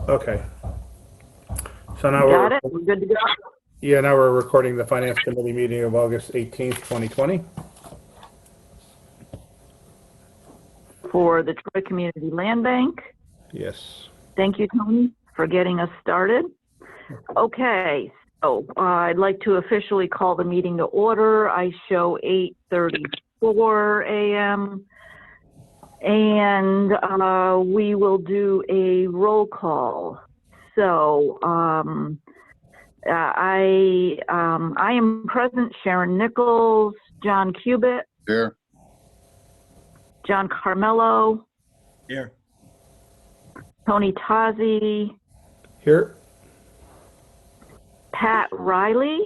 Okay. So now Got it? We're good to go? yeah, now we're recording the Finance Committee meeting of August 18th, 2020. For the Troy Community Land Bank. Yes. Thank you, Tony, for getting us started. Okay, so I'd like to officially call the meeting to order. I show 8:34 a.m. and we will do a roll call. So I am present. Sharon Nichols, John Cubitt. Here. John Carmelo. Here. Tony Tozzi. Here. Pat Riley.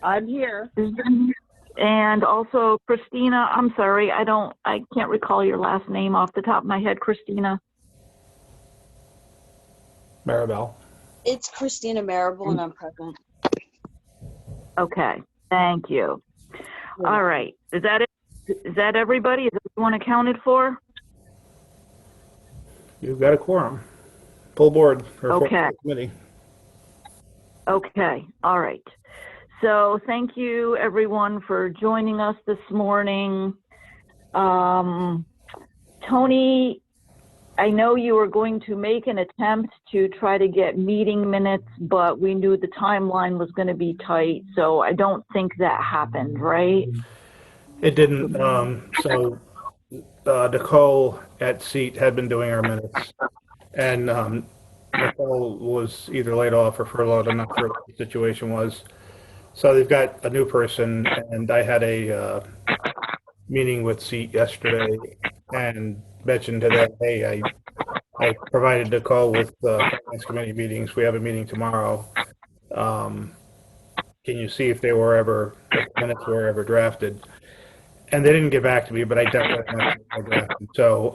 I'm here. And also Christina, I'm sorry, I can't recall your last name off the top of my head, Christina. Maribel. It's Christina Marable, and I'm present. Okay, thank you. All right, is that it? Is that everybody? Is everyone accounted for? You've got a quorum. Full board. Okay. Committee. Okay, all right. So thank you everyone for joining us this morning. Tony, I know you were going to make an attempt to try to get meeting minutes, but we knew the timeline was going to be tight, so I don't think that happened, right? It didn't. So Nicole at SEAT had been doing our minutes, and Nicole was either laid off or furloughed. I'm not sure what the situation was. So they've got a new person, and I had a meeting with SEAT yesterday and mentioned to them, hey, I provided Nicole with Finance Committee meetings. We have a meeting tomorrow. Can you see if they were ever, if the minutes were ever drafted? And they didn't get back to me, but I definitely want to drafted. So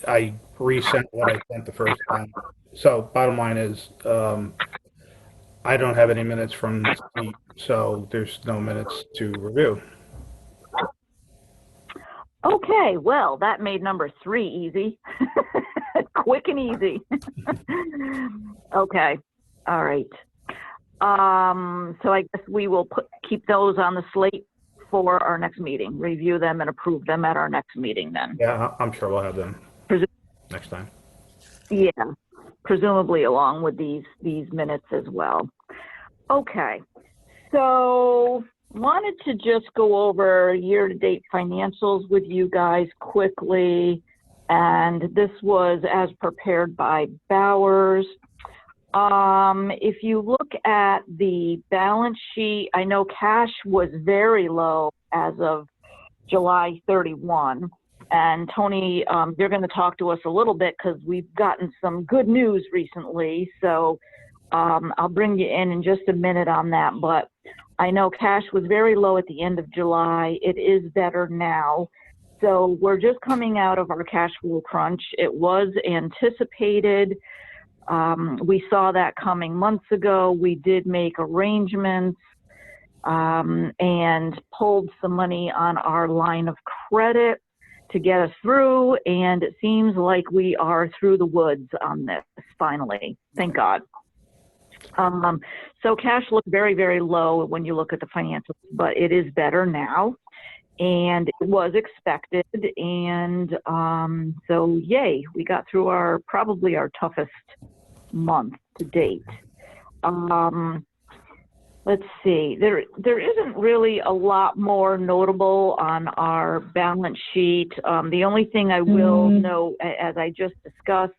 I resent what I sent the first time. So bottom line is, I don't have any minutes from this week, so there's no minutes to review. Okay, well, that made number 3 easy. Quick and easy. Okay, all right. So I guess we will keep those on the slate for our next meeting, review them and approve them at our next meeting then. Yeah, I'm sure we'll have them next time. Yeah, presumably along with these minutes as well. Okay, so wanted to just go over year-to-date financials with you guys quickly, and this was as prepared by Bowers. If you look at the balance sheet, I know cash was very low as of July 31. And Tony, you're going to talk to us a little bit because we've gotten some good news recently. So I'll bring you in just a minute on that. But I know cash was very low at the end of July. It is better now. So we're just coming out of our cash flow crunch. It was anticipated. We saw that coming months ago. We did make arrangements and pulled some money on our line of credit to get us through, and it seems like we are through the woods on this finally. Thank God. So cash looked very, very low when you look at the financials, but it is better now, and it was expected. And so yay, we got through probably our toughest month to date. Let's see, there isn't really a lot more notable on our balance sheet. The only thing I will note, as I just discussed,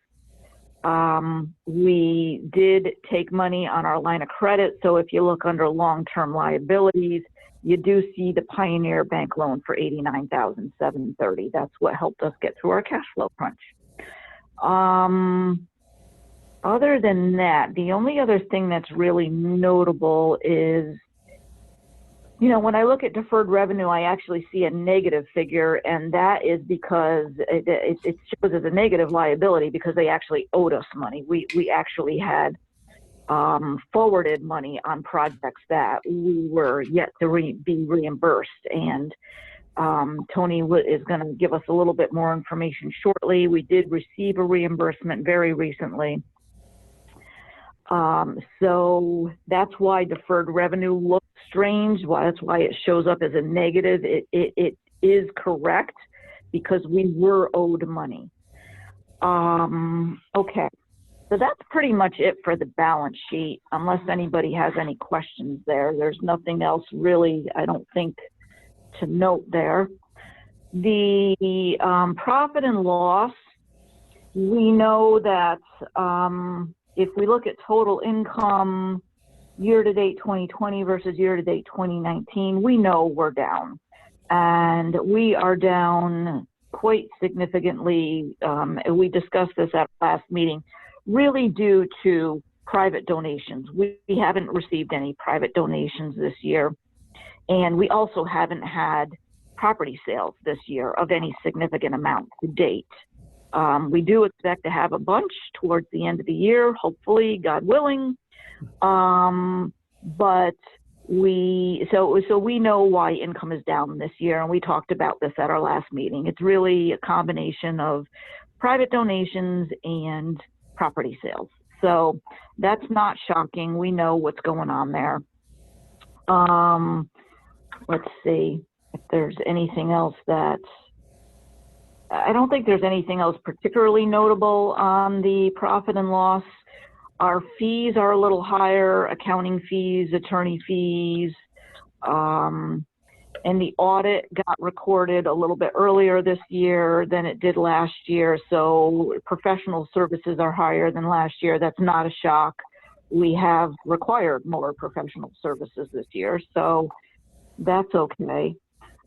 we did take money on our line of credit. So if you look under long-term liabilities, you do see the Pioneer Bank loan for $89,730. That's what helped us get through our cash flow crunch. Other than that, the only other thing that's really notable is, you know, when I look at deferred revenue, I actually see a negative figure, and that is because it shows as a negative liability because they actually owed us money. We actually had forwarded money on projects that we were yet to be reimbursed, and Tony is going to give us a little bit more information shortly. We did receive a reimbursement very recently. So that's why deferred revenue looks strange. That's why it shows up as a negative. It is correct because we were owed money. Okay. So that's pretty much it for the balance sheet, unless anybody has any questions there. There's nothing else really, I don't think, to note there. The profit and loss, we know that if we look at total income year-to-date 2020 versus year-to-date 2019, we know we're down. And we are down quite significantly. We discussed this at our last meeting, really due to private donations. We haven't received any private donations this year. And we also haven't had property sales this year of any significant amount to date. We do expect to have a bunch towards the end of the year, hopefully, God willing. But so we know why income is down this year, and we talked about this at our last meeting. It's really a combination of private donations and property sales. So that's not shocking. We know what's going on there. Let's see if there's anything else that, I don't think there's anything else particularly notable on the profit and loss. Our fees are a little higher, accounting fees, attorney fees, and the audit got recorded a little bit earlier this year than it did last year. So professional services are higher than last year. That's not a shock. We have required more professional services this year, so that's okay.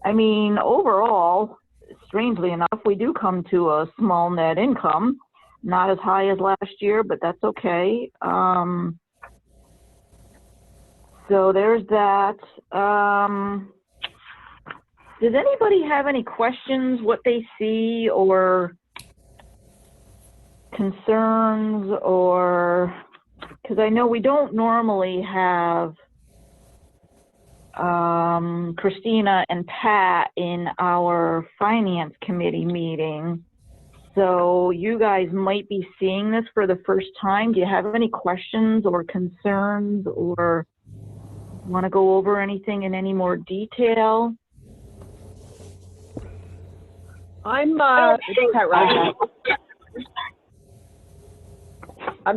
I mean, overall, strangely enough, we do come to a small net income, not as high as last year, but that's okay. So there's that. Does anybody have any questions, what they see, or concerns, or, because I know we don't normally have Christina and Pat in our finance committee meeting. So you guys might be seeing this for the first time. Do you have any questions or concerns, or want to go over anything in any more detail? I'm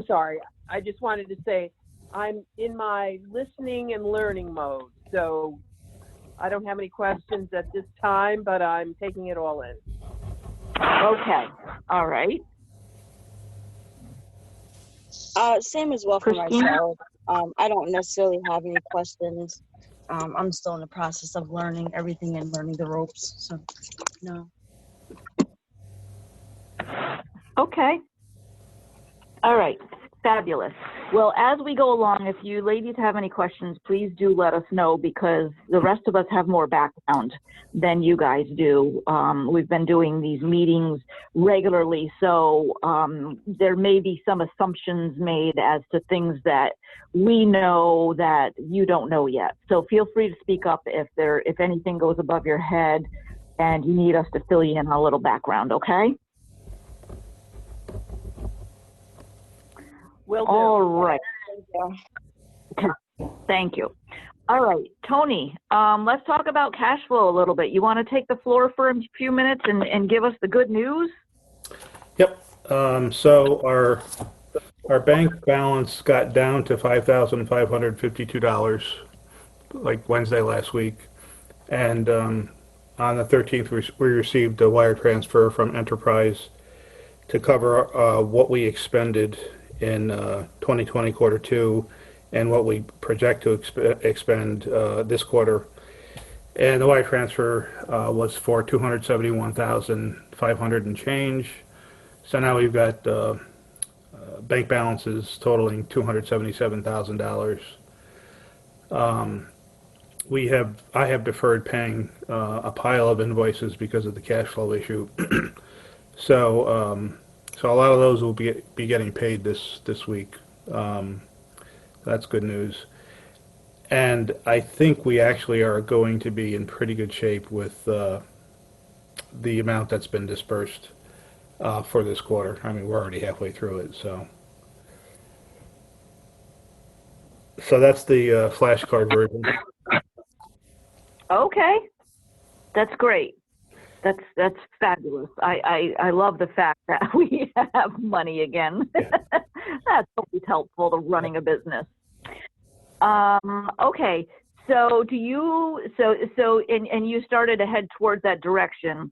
sorry. I just wanted to say I'm in my listening and learning mode. So I don't have any questions at this time, but I'm taking it all in. Okay. All right. Same as well for Christina? myself. I don't necessarily have any questions. I'm still in the process of learning everything and learning the ropes. So, no. Okay. All right. Fabulous. Well, as we go along, if you ladies have any questions, please do let us know, because the rest of us have more background than you guys do. We've been doing these meetings regularly, so there may be some assumptions made as to things that we know that you don't know yet. So feel free to speak up if anything goes above your head and you need us to fill you in on a little background, okay? Will do. All right. Okay. Thank you. All right, Tony, let's talk about cash flow a little bit. You want to take the floor for a few minutes and give us the good news? Yep. So our bank balance got down to $5,552 like Wednesday last week, and on the 13th we received a wire transfer from Enterprise to cover what we expended in 2020 quarter two and what we project to expend this quarter. And the wire transfer was for $271,500 and change. So now we've got bank balances totaling $277,000. I have deferred paying a pile of invoices because of the cash flow issue. So a lot of those will be getting paid this week. That's good news. And I think we actually are going to be in pretty good shape with the amount that's been dispersed for this quarter. I mean, we're already halfway through it, so. So that's the flashcard version. Okay, that's great. That's fabulous. I love the fact that we have money again. Yeah. That's always helpful to running a business. Okay, so and you started to head towards that direction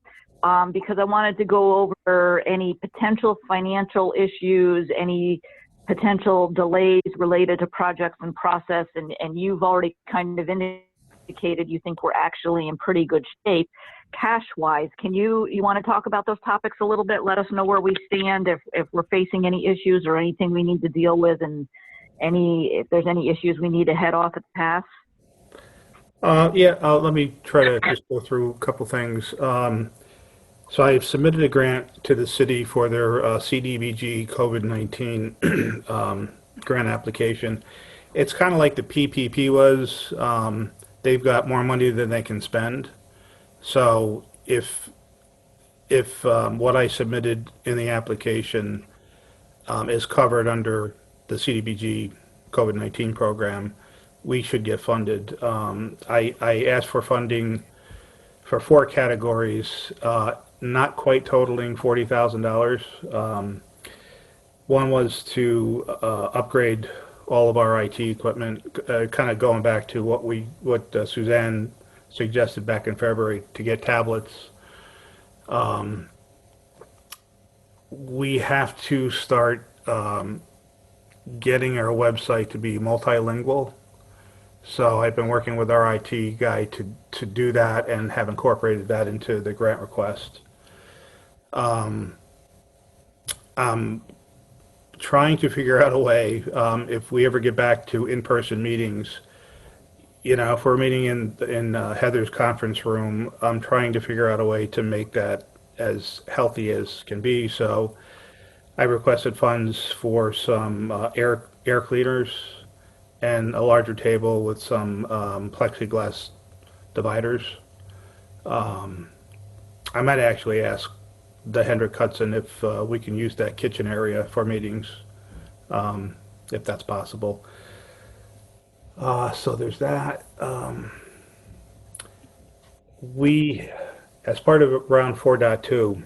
because I wanted to go over any potential financial issues, any potential delays related to projects and process, and you've already kind of indicated you think we're actually in pretty good shape cash-wise. You want to talk about those topics a little bit? Let us know where we stand, if we're facing any issues or anything we need to deal with, and if there's any issues we need to head off at the pass. Yeah, let me try to just go through a couple things. So I've submitted a grant to the city for their CDBG COVID-19 grant application. It's kind of like the PPP was. They've got more money than they can spend. So if what I submitted in the application is covered under the CDBG COVID-19 program, we should get funded. I asked for funding for 4 categories, not quite totaling $40,000. One was to upgrade all of our IT equipment, kind of going back to what Suzanne suggested back in February, to get tablets. We have to start getting our website to be multilingual. So I've been working with our IT guy to do that and have incorporated that into the grant request. I'm trying to figure out a way, if we ever get back to in-person meetings, if we're meeting in Heather's conference room, I'm trying to figure out a way to make that as healthy as can be. So I requested funds for some air cleaners and a larger table with some plexiglass dividers. I might actually ask the Hendrick Hudson if we can use that kitchen area for meetings, if that's possible. So there's that. We, as part of round 4.2,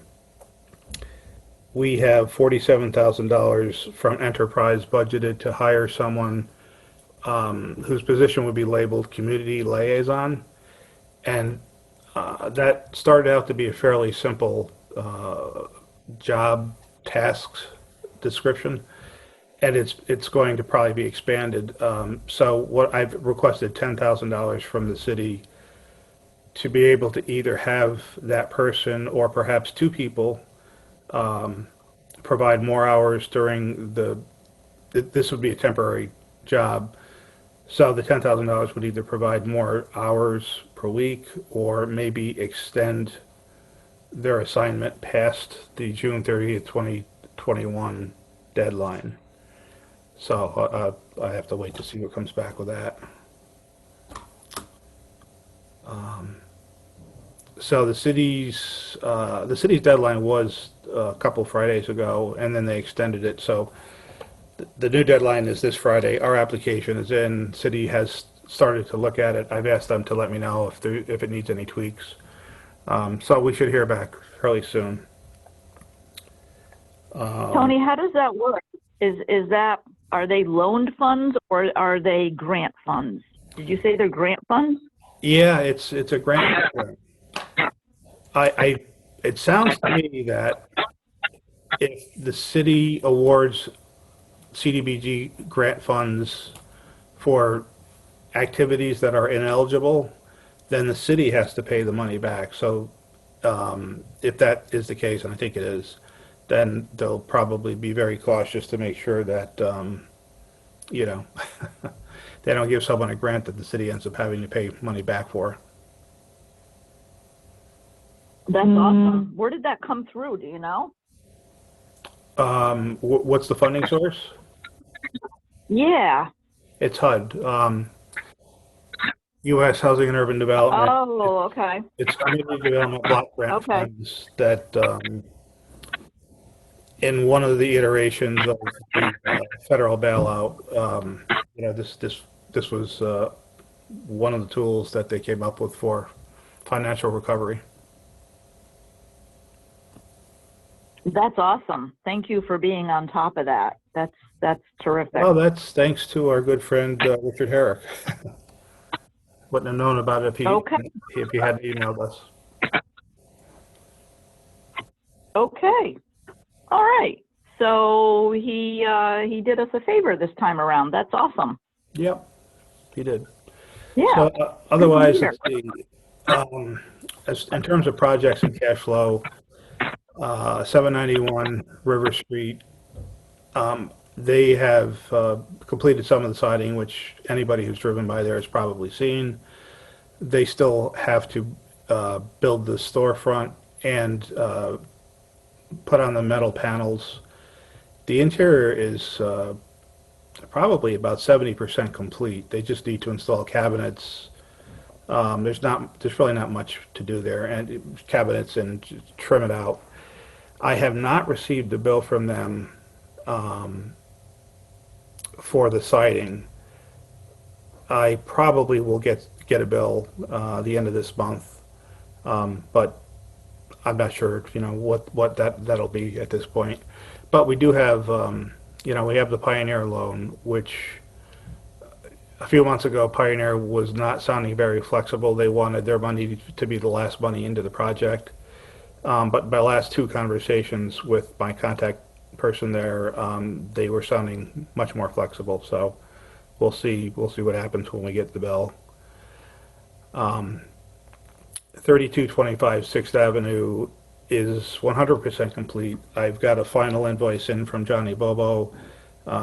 we have $47,000 from enterprise budgeted to hire someone whose position would be labeled community liaison. And that started out to be a fairly simple job tasks description, and it's going to probably be expanded. So what I've requested $10,000 from the city to be able to either have that person or perhaps 2 people provide more hours during this would be a temporary job. So the $10,000 would either provide more hours per week or maybe extend their assignment past the June 30th, 2021 deadline. So I have to wait to see what comes back with that. So the city's deadline was a couple Fridays ago, and then they extended it. So the new deadline is this Friday. Our application is in. City has started to look at it. I've asked them to let me know if it needs any tweaks. So we should hear back fairly soon. Tony, how does that work? Are they loaned funds or are they grant funds? Did you say they're grant funds? Yeah, it's a grant. It sounds to me that if the city awards CDBG grant funds for activities that are ineligible, then the city has to pay the money back. So if that is the case, and I think it is, then they'll probably be very cautious to make sure that, they don't give someone a grant that the city ends up having to pay money back for. That's awesome. Where did that come through? Do you know? What's the funding source? Yeah. It's HUD. U.S. Housing and Urban Development. Oh, okay. It's community development block grant Okay. funds that, in one of the iterations of the federal bailout, this was one of the tools that they came up with for financial recovery. That's awesome. Thank you for being on top of that. That's terrific. Well, that's thanks to our good friend Richard Herrick. Wouldn't have known about it Okay. if he hadn't emailed us. Okay. All right. So he did us a favor this time around. That's awesome. Yep, he did. Yeah. So otherwise, Good to as in terms of projects and cash flow, 791 River Street, they have completed some of the siding, which anybody who's driven by there has probably seen. They still have to build the storefront and put on the metal panels. The interior is probably about 70% complete. They just need to install cabinets. There's really not much to do there, and cabinets and trim it out. I have not received a bill from them for the siding. I probably will get a bill the end of this month, but I'm not sure, what that'll be at this point. But we do have, we have the Pioneer loan, which a few months ago, Pioneer was not sounding very flexible. They wanted their money to be the last money into the project. But my last two conversations with my contact person there, they were sounding much more flexible. So we'll see what happens when we get the bill. 3225 6th Avenue is 100% complete. I've got a final invoice in from Johnny Bobo.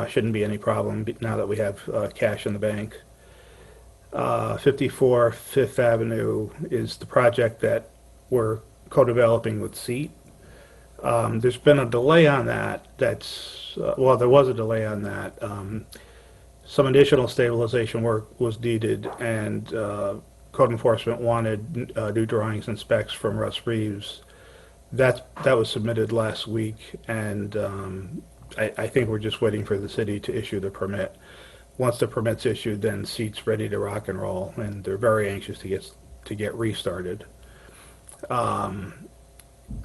Shouldn't be any problem now that we have cash in the bank. 54 5th Avenue is the project that we're co-developing with SEAT. There's been a delay on that. There was a delay on that. Some additional stabilization work was needed, and code enforcement wanted new drawings and specs from Russ Reeves. That was submitted last week, and I think we're just waiting for the city to issue the permit. Once the permit's issued, then SEAT's ready to rock and roll, and they're very anxious to get restarted.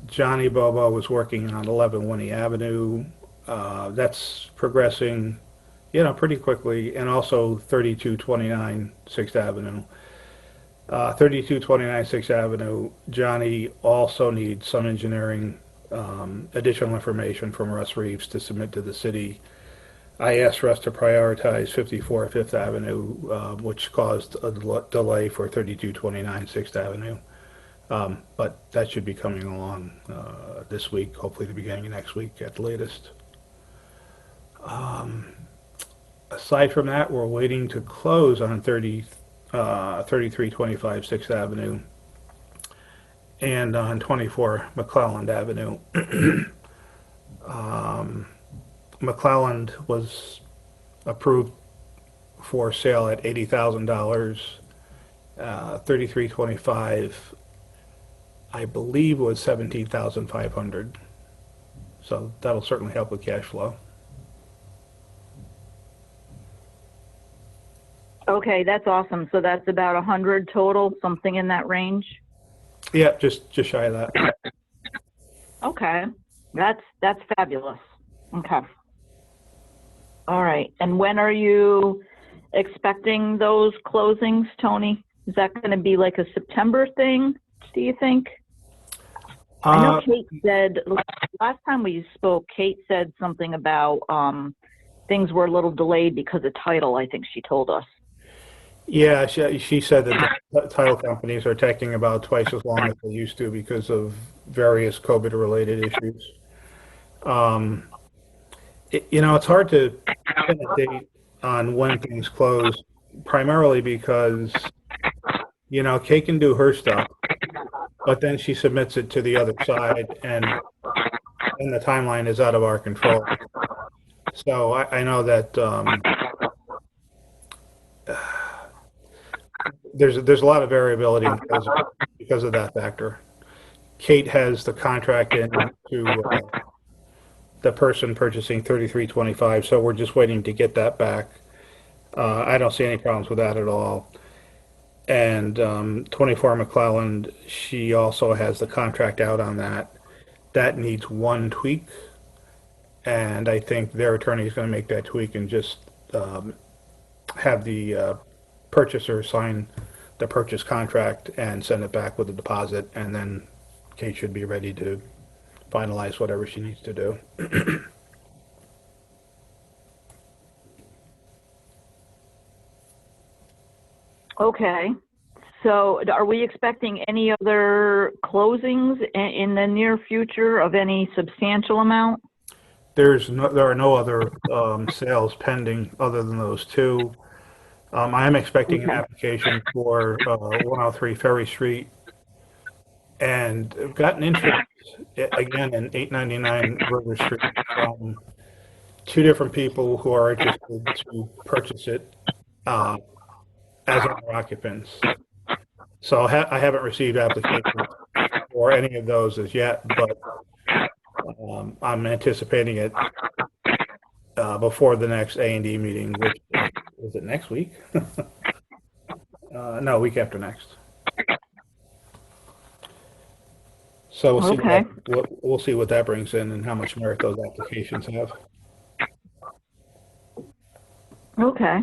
Johnny Bobo was working on 11 Winnie Avenue. That's progressing, pretty quickly, and also 3229 6th Avenue. 3229 6th Avenue, Johnny also needs some engineering, additional information from Russ Reeves to submit to the city. I asked Russ to prioritize 54 5th Avenue, which caused a delay for 3229 6th Avenue. But that should be coming along this week, hopefully the beginning of next week at the latest. Aside from that, we're waiting to close on 3325 6th Avenue and on 24 McClelland Avenue. McClelland was approved for sale at $80,000. 3325, I believe, was $17,500. So that'll certainly help with cash flow. Okay, that's awesome. So that's about 100 total, something in that range. Yeah, just shy of that. Okay, that's fabulous. Okay. All right. And when are you expecting those closings, Tony? Is that going to be like a September thing, do you think? I know Kate said, last time we spoke, Kate said something about things were a little delayed because of title, I think she told us. Yeah, she said that the title companies are taking about twice as long as they used to because of various COVID-related issues. It's hard to pin a date on when things close, primarily because, Kate can do her stuff, but then she submits it to the other side, and the timeline is out of our control. So I know that there's a lot of variability because of that factor. Kate has the contract in to the person purchasing 3325, so we're just waiting to get that back. I don't see any problems with that at all. And 24 McClelland, she also has the contract out on that. That needs one tweak, and I think their attorney is going to make that tweak and just have the purchaser sign the purchase contract and send it back with a deposit, and then Kate should be ready to finalize whatever she needs to do. Okay. So are we expecting any other closings in the near future of any substantial amount? There are no other sales pending other than those two. I am expecting an Okay. application for 103 Ferry Street, and I've gotten interest again in 899 River Street from two different people who are interested to purchase it as owner occupants. So I haven't received applications for any of those as yet, but I'm anticipating it before the next A&D meeting, which is it next week? No, week after next. So we'll see Okay. we'll see what that brings in and how much merit those applications have. Okay.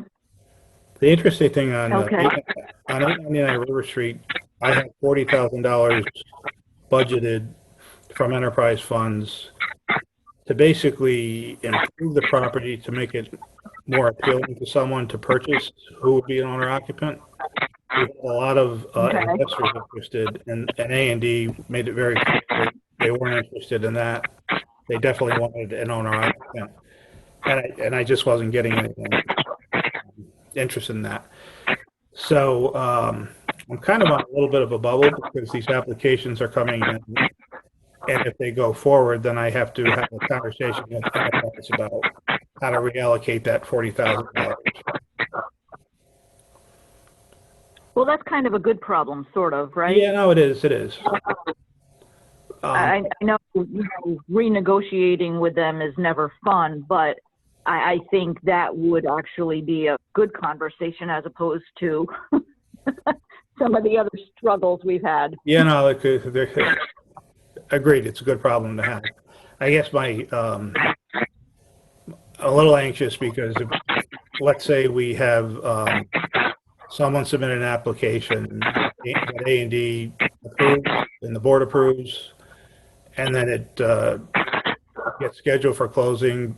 The interesting thing on Okay. on 899 River Street, I have $40,000 budgeted from enterprise funds to basically improve the property to make it more appealing to someone to purchase who would be an owner occupant. We had a lot of Okay. investors interested, and A&D made it very clear they weren't interested in that. They definitely wanted an owner occupant, and I just wasn't getting anything interested in that. So I'm kind of on a little bit of a bubble because these applications are coming in, and if they go forward, then I have to have a conversation with enterprise about how to reallocate that $40,000. Well, that's kind of a good problem, sort of, right? Yeah, no, it is. It is. I know, renegotiating with them is never fun, but I think that would actually be a good conversation as opposed to some of the other struggles we've had. Yeah, no, agreed. It's a good problem to have. I guess a little anxious because let's say we have someone submit an application that A&D approves and the board approves, and then it gets scheduled for closing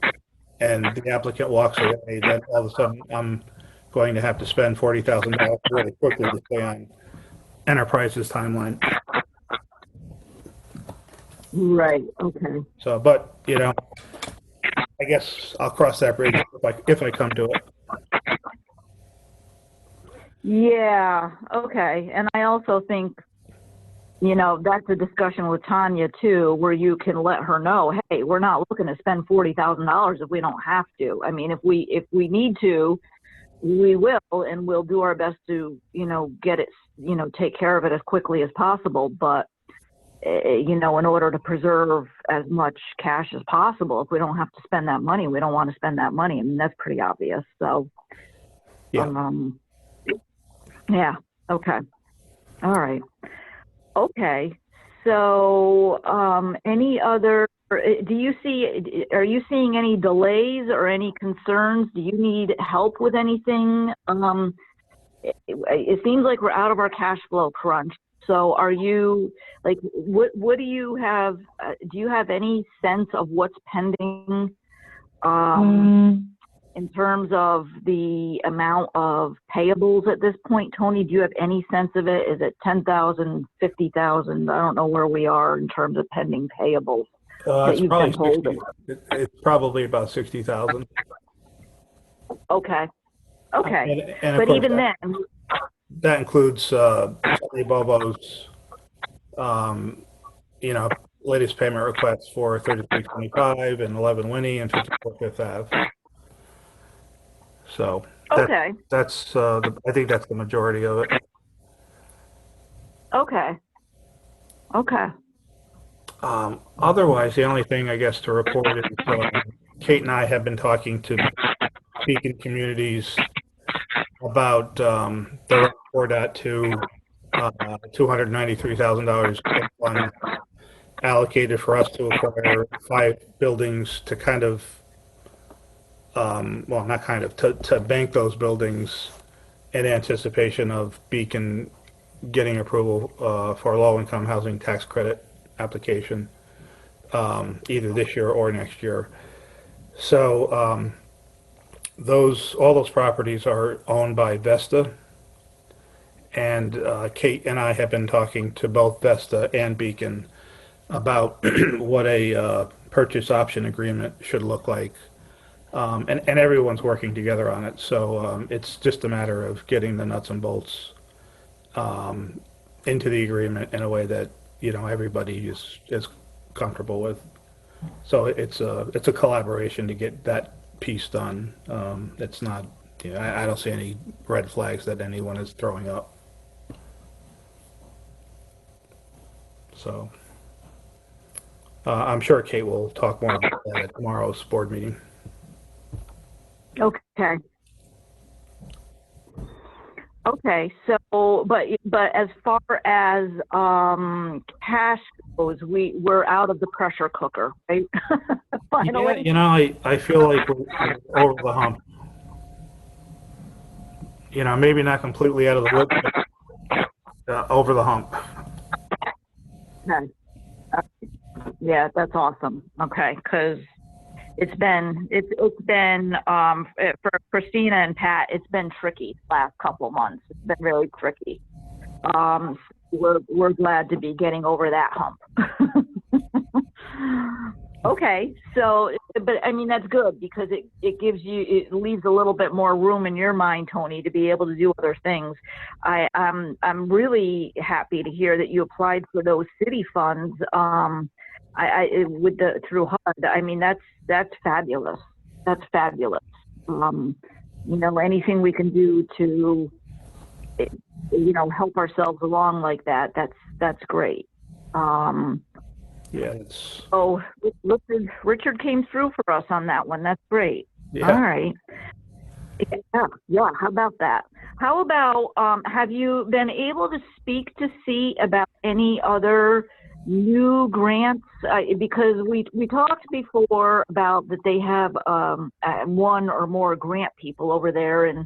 and the applicant walks away, then all of a sudden I'm going to have to spend $40,000 really quickly to stay on Enterprise's timeline. Right. Okay. So, but I guess I'll cross that bridge if I come to it. Yeah. Okay. And I also think, that's a discussion with Tanya too, where you can let her know, hey, we're not looking to spend $40,000 if we don't have to. I mean, if we need to, we will, and we'll do our best to, get it, take care of it as quickly as possible. But, in order to preserve as much cash as possible, if we don't have to spend that money, we don't want to spend that money. I mean, that's pretty obvious. So, Yeah. Yeah. Okay. All right. Okay. So, are you seeing any delays or any concerns? Do you need help with anything? It seems like we're out of our cash flow crunch. So are you, what do you have, do you have any sense of what's pending, in terms of the amount of payables at this point? Tony, do you have any sense of it? Is it 10,000, 50,000? I don't know where we are in terms of pending payables that you've been holding. It's probably about 60,000. Okay. Okay. And but even then, that includes Charlie Bobo's, latest payment requests for 3325 and 11 Winnie and 54 Fifth Ave. So Okay, I think that's the majority of it. okay, okay. Otherwise, the only thing I guess to report is Kate and I have been talking to Beacon Communities about the report at to $293,000 fund allocated for us to acquire 5 buildings to kind of, well, not kind of, to bank those buildings in anticipation of Beacon getting approval for a low-income housing tax credit application, either this year or next year. So all those properties are owned by Vesta, and Kate and I have been talking to both Vesta and Beacon about what a purchase option agreement should look like. And everyone's working together on it. So it's just a matter of getting the nuts and bolts into the agreement in a way that, everybody is comfortable with. So it's a collaboration to get that piece done. It's not, I don't see any red flags that anyone is throwing up. So I'm sure Kate will talk more about that at tomorrow's board meeting. Okay. Okay, so but as far as cash goes, we're out of the pressure cooker, right? Finally. Yeah, I feel like we're over the hump. Maybe not completely out of the woods, but over the hump. Okay. Yeah, that's awesome. Okay, because it's been for Christina and Pat, it's been tricky last couple months. It's been really tricky. We're glad to be getting over that hump. Okay, so but I mean that's good because it leaves a little bit more room in your mind, Tony, to be able to do other things. I'm really happy to hear that you applied for those city funds. Through HUD. I mean that's fabulous. That's fabulous. Anything we can do to help ourselves along like that, that's great. Yeah. Oh, Richard came through for us on that one. That's great. Yeah. All right. Yeah. How about that? How about have you been able to speak to C about any other new grants? Because we talked before about that they have one or more grant people over there, and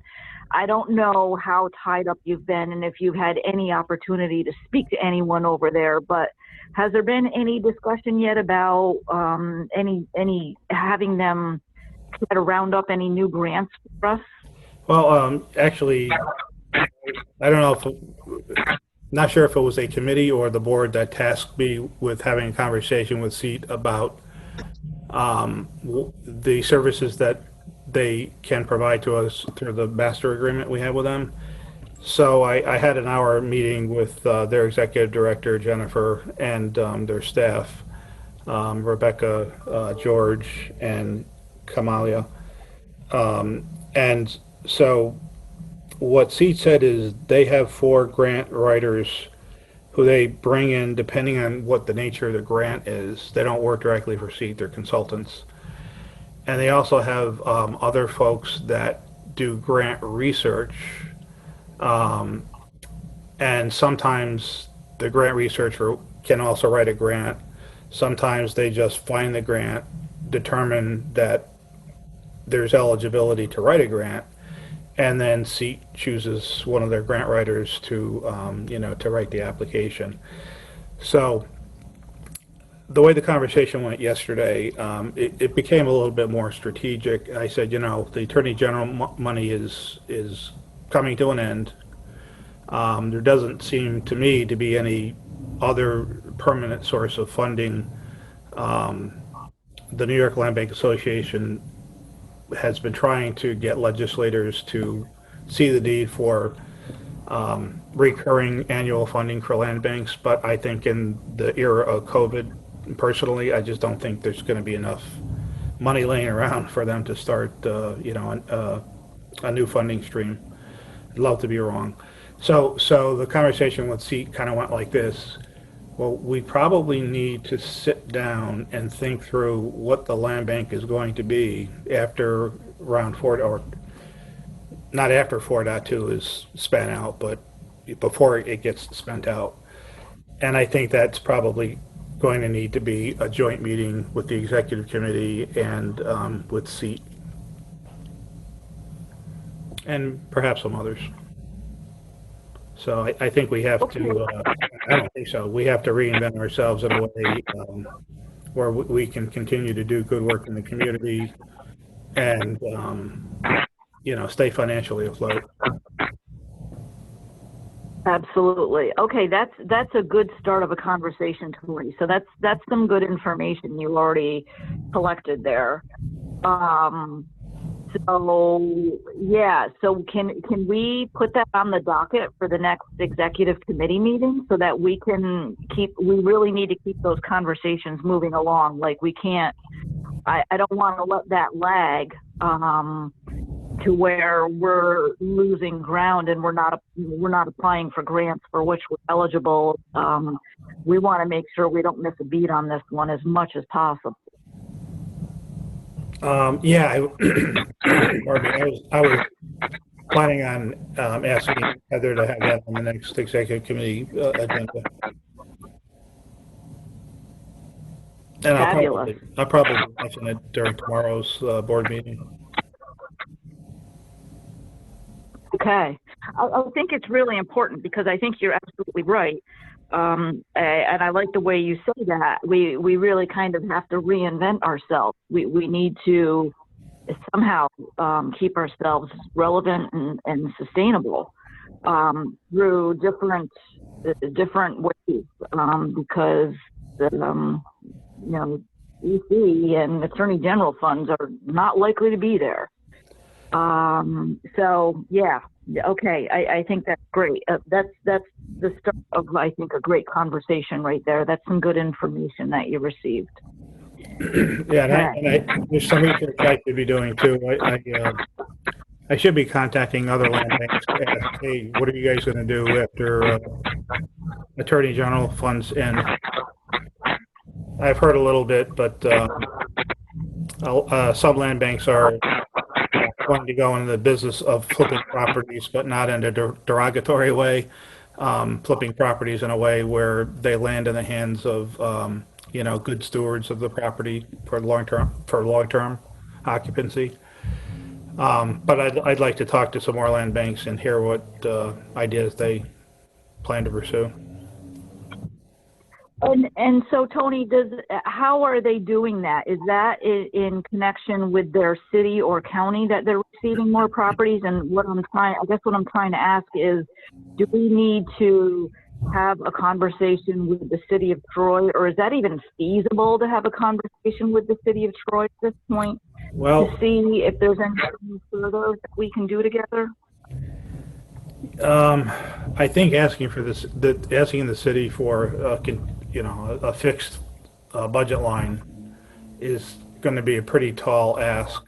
I don't know how tied up you've been and if you've had any opportunity to speak to anyone over there, but has there been any discussion yet about any having them try to round up any new grants for us? Well, actually, I don't know if, not sure if it was a committee or the board that tasked me with having a conversation with SEAT about the services that they can provide to us through the master agreement we have with them. So I had an hour meeting with their executive director, Jennifer, and their staff, Rebecca, George, and Kamalia. And so what SEAT said is they have 4 grant writers who they bring in depending on what the nature of the grant is. They don't work directly for SEAT, they're consultants. And they also have other folks that do grant research. And sometimes the grant researcher can also write a grant. Sometimes they just find the grant, determine that there's eligibility to write a grant, and then SEAT chooses one of their grant writers to, to write the application. So the way the conversation went yesterday, it became a little bit more strategic. I said, the Attorney General money is coming to an end. There doesn't seem to me to be any other permanent source of funding. The New York Land Bank Association has been trying to get legislators to see the need for recurring annual funding for land banks, but I think in the era of COVID, personally, I just don't think there's going to be enough money laying around for them to start, a new funding stream. I'd love to be wrong. So the conversation with SEAT kind of went like this. Well, we probably need to sit down and think through what the land bank is going to be after round 4, or not after 4.2 is spent out, but before it gets spent out. And I think that's probably going to need to be a joint meeting with the executive committee and with SEAT, and perhaps some others. So I think we have to, I don't think so, we have to reinvent ourselves in a way where we can continue to do good work in the community and, stay financially afloat. Absolutely. Okay, that's a good start of a conversation, Tony. So that's some good information you already collected there. So can we put that on the docket for the next executive committee meeting so that we really need to keep those conversations moving along. Like we can't, I don't want to let that lag to where we're losing ground and we're not applying for grants for which we're eligible. We want to make sure we don't miss a beat on this one as much as possible. Pardon me, I was planning on asking Heather to have that on the next executive committee agenda. And I'll probably mention it during tomorrow's board meeting. Okay. I think it's really important because I think you're absolutely right. And I like the way you say that. We really kind of have to reinvent ourselves. We need to somehow keep ourselves relevant and sustainable through different ways because EC and Attorney General funds are not likely to be there. Okay. I think that's great. That's the start of, I think, a great conversation right there. That's some good information that you received. Yeah, and there's some research I should be doing too. I should be contacting other land banks to ask, hey, what are you guys going to do after Attorney General funds end? I've heard a little bit, but some land banks are going to go into the business of flipping properties, but not in a derogatory way. Flipping properties in a way where they land in the hands of good stewards of the property for long-term occupancy. But I'd like to talk to some more land banks and hear what ideas they plan to pursue. And so, Tony, how are they doing that? Is that in connection with their city or county that they're receiving more properties? And what I'm trying to ask is, do we need to have a conversation with the city of Troy, or is that even feasible to have a conversation with the city of Troy at this point? Well, to see if there's anything further that we can do together? I think asking the city for a fixed budget line is going to be a pretty tall ask.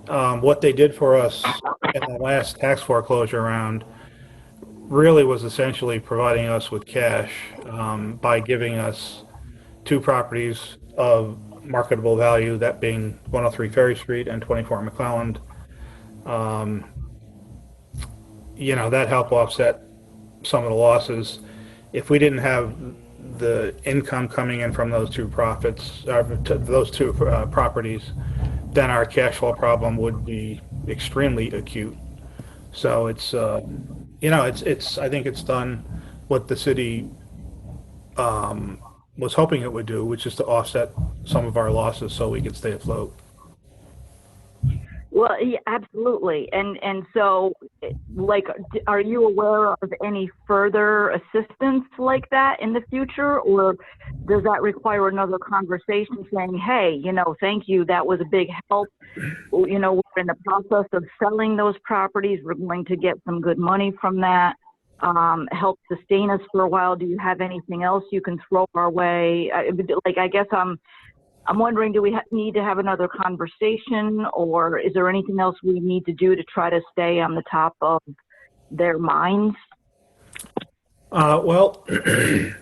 What they did for us in the last tax foreclosure round really was essentially providing us with cash by giving us 2 properties of marketable value, that being 103 Ferry Street and 24 McClelland. That helped offset some of the losses. If we didn't have the income coming in from those 2 properties, then our cash flow problem would be extremely acute. So it's I think it's done what the city was hoping it would do, which is to offset some of our losses so we could stay afloat. Well, yeah, absolutely. And so, are you aware of any further assistance like that in the future, or does that require another conversation saying, hey, thank you, that was a big help. We're in the process of selling those properties. We're going to get some good money from that, help sustain us for a while. Do you have anything else you can throw our way? I guess I'm wondering, do we need to have another conversation, or is there anything else we need to do to try to stay on the top of their minds? Well, it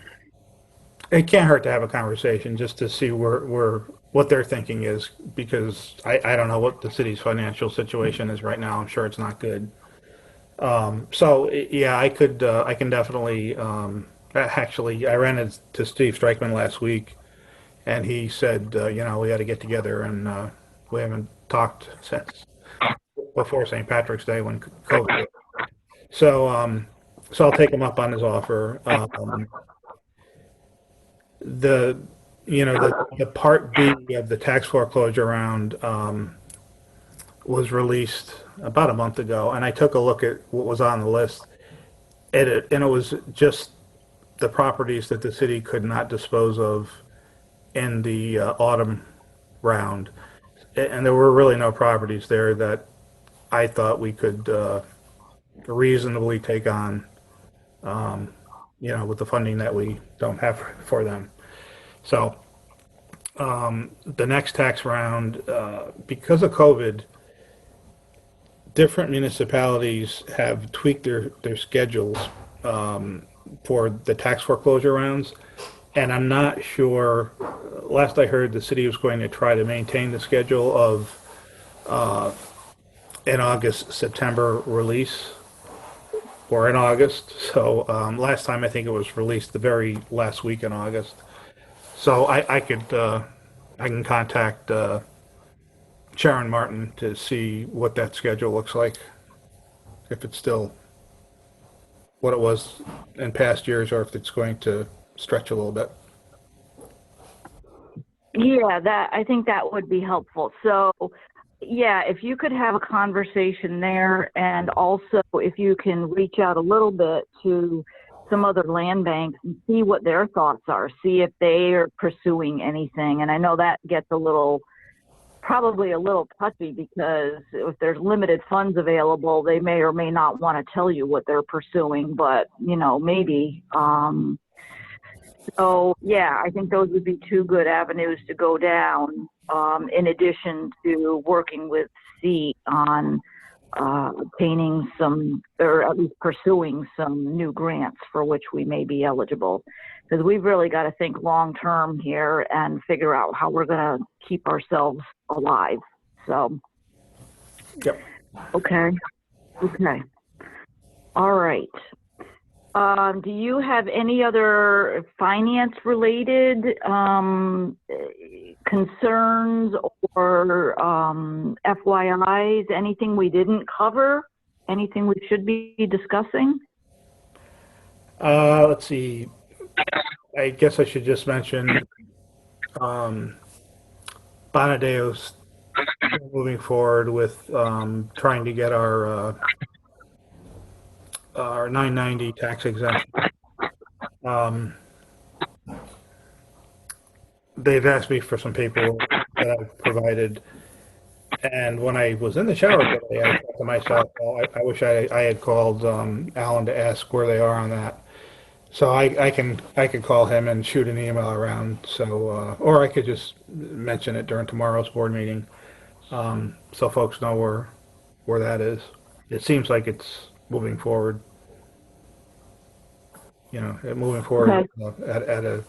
can't hurt to have a conversation just to see what their thinking is, because I don't know what the city's financial situation is right now. I'm sure it's not good. So yeah, I can definitely, actually, I ran into Steve Strikeman last week, and he said, we got to get together, and we haven't talked since before St. Patrick's Day when COVID hit. So I'll take him up on his offer. The the Part B of the tax foreclosure round was released about a month ago, and I took a look at what was on the list, and it was just the properties that the city could not dispose of in the autumn round, and there were really no properties there that I thought we could reasonably take on, with the funding that we don't have for them. So the next tax round, because of COVID, different municipalities have tweaked their schedules for the tax foreclosure rounds, and I'm not sure. Last I heard, the city was going to try to maintain the schedule of an August, September release, or in August. So last time I think it was released the very last week in August. So I can contact Sharon Martin to see what that schedule looks like, if it's still what it was in past years, or if it's going to stretch a little bit. Yeah, I think that would be helpful. So, yeah, if you could have a conversation there, and also if you can reach out a little bit to some other land banks and see what their thoughts are, see if they are pursuing anything. And I know that gets probably a little touchy, because if there's limited funds available, they may or may not want to tell you what they're pursuing, but maybe. So yeah, I think those would be two good avenues to go down, in addition to working with SEAT on obtaining some, or at least pursuing some new grants for which we may be eligible. Because we've really got to think long term here and figure out how we're going to keep ourselves alive. So, Yep. Okay. All right. Do you have any other finance-related concerns or FYIs? Anything we didn't cover? Anything we should be discussing? Let's see. I guess I should just mention Bonadeo's moving forward with trying to get our 990 tax exemption. They've asked me for some paperwork that I've provided, and when I was in the shower today, I thought to myself, well, I wish I had called Alan to ask where they are on that. So I could call him and shoot an email around. So or I could just mention it during tomorrow's board meeting, so folks know where that is. It seems like it's moving forward. Moving forward Okay. at a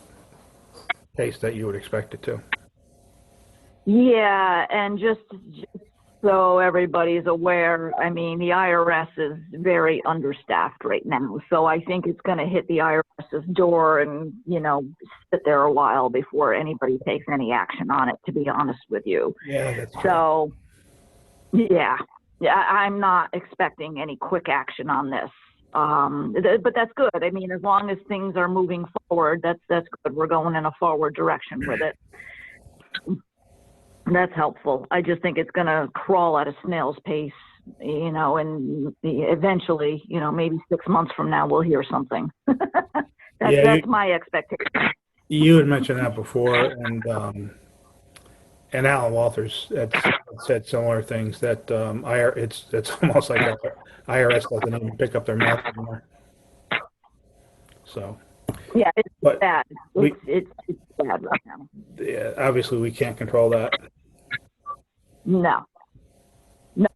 pace that you would expect it to. Yeah, and just so everybody's aware, I mean, the IRS is very understaffed right now. So I think it's going to hit the IRS's door and, sit there a while before anybody takes any action on it, to be honest with you. Yeah, that's true. So, yeah, I'm not expecting any quick action on this. But that's good. I mean, as long as things are moving forward, that's good. We're going in a forward direction with it. That's helpful. I just think it's going to crawl at a snail's pace, and eventually, maybe 6 months from now, we'll hear something. That's my expectation. You had mentioned that before, and Alan Walters had said similar things, that it's almost like IRS doesn't even pick up their mail anymore. So, Yeah, it's But bad. we- It's bad right now. yeah, obviously we can't control that. No. No,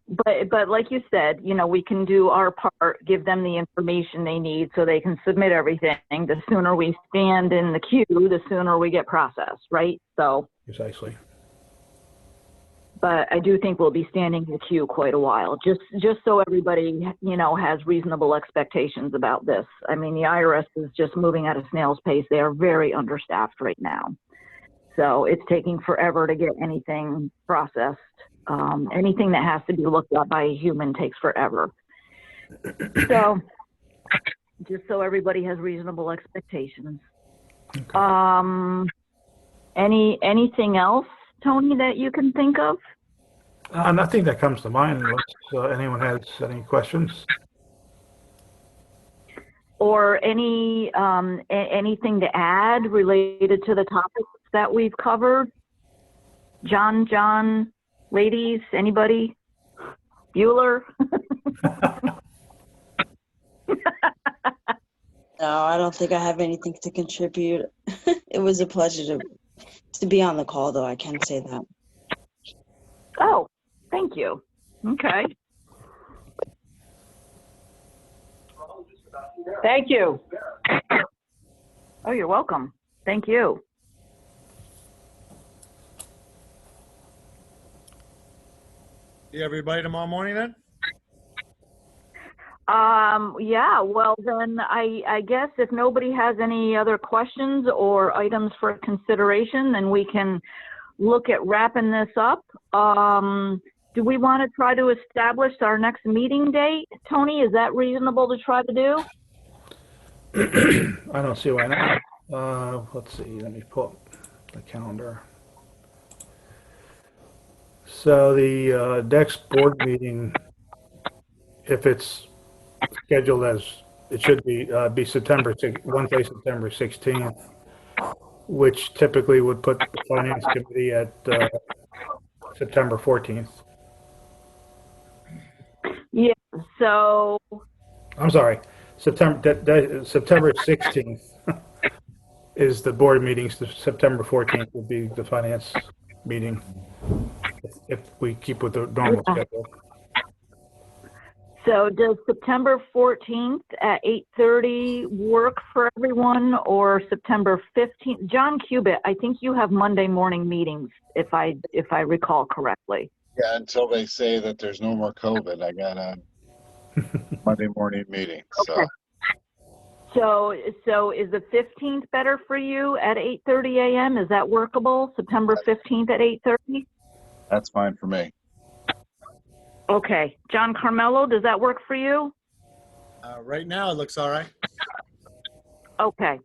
but like you said, you know, we can do our part, give them the information they need so they can submit everything. The sooner we stand in the queue, the sooner we get processed, right? So, Precisely. but I do think we'll be standing in the queue quite a while, just so everybody, you know, has reasonable expectations about this. I mean, the IRS is just moving at a snail's pace. They are very understaffed right now. So it's taking forever to get anything processed. Anything that has to be looked at by a human takes forever. So just so everybody has reasonable expectations. Okay. Anything else, Tony, that you can think of? Nothing that comes to mind unless anyone has any questions. Or anything to add related to the topics that we've covered? John, ladies, anybody? Bueller? No, I don't think I have anything to contribute. It was a pleasure to be on the call, though. I can say that. Oh, thank you. Okay. Thank you. Oh, you're welcome. Thank you. See everybody tomorrow morning then? Yeah, well then I guess if nobody has any other questions or items for consideration, then we can look at wrapping this up. Do we want to try to establish our next meeting date? Tony, is that reasonable to try to do? I don't see why not. Let's see, let me pull up the calendar. So the next board meeting, if it's scheduled as it should be Wednesday, September 16th, which typically would put the Finance Committee at September 14th. Yeah, so, I'm sorry, September 16th is the board meetings. The September 14th would be the finance meeting if we keep with the normal Yeah. schedule. so does September 14th at 8:30 work for everyone, or September 15th? John Cubitt, I think you have Monday morning meetings, if I recall correctly. Yeah, until they say that there's no more COVID, I got a Monday morning meeting. So Okay. So is the 15th better for you at 8:30 a.m.? Is that workable? September 15th at 8:30? that's fine for me. Okay. John Carmelo, does that work for you? Right now, it looks all right. Okay.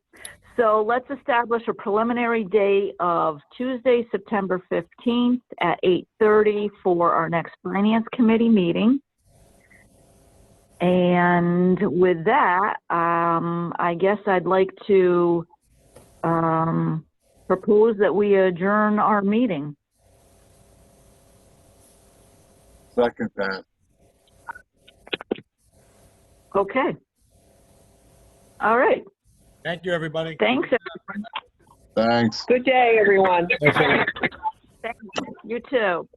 So let's establish a preliminary date of Tuesday, September 15th at 8:30 for our next Finance Committee meeting. And with that, I guess I'd like to propose that we adjourn our meeting. Second that. Okay. All right. Thank you, everybody. Thanks, everyone. Thanks. Good day, everyone. Thanks, Amy. Thanks. You too.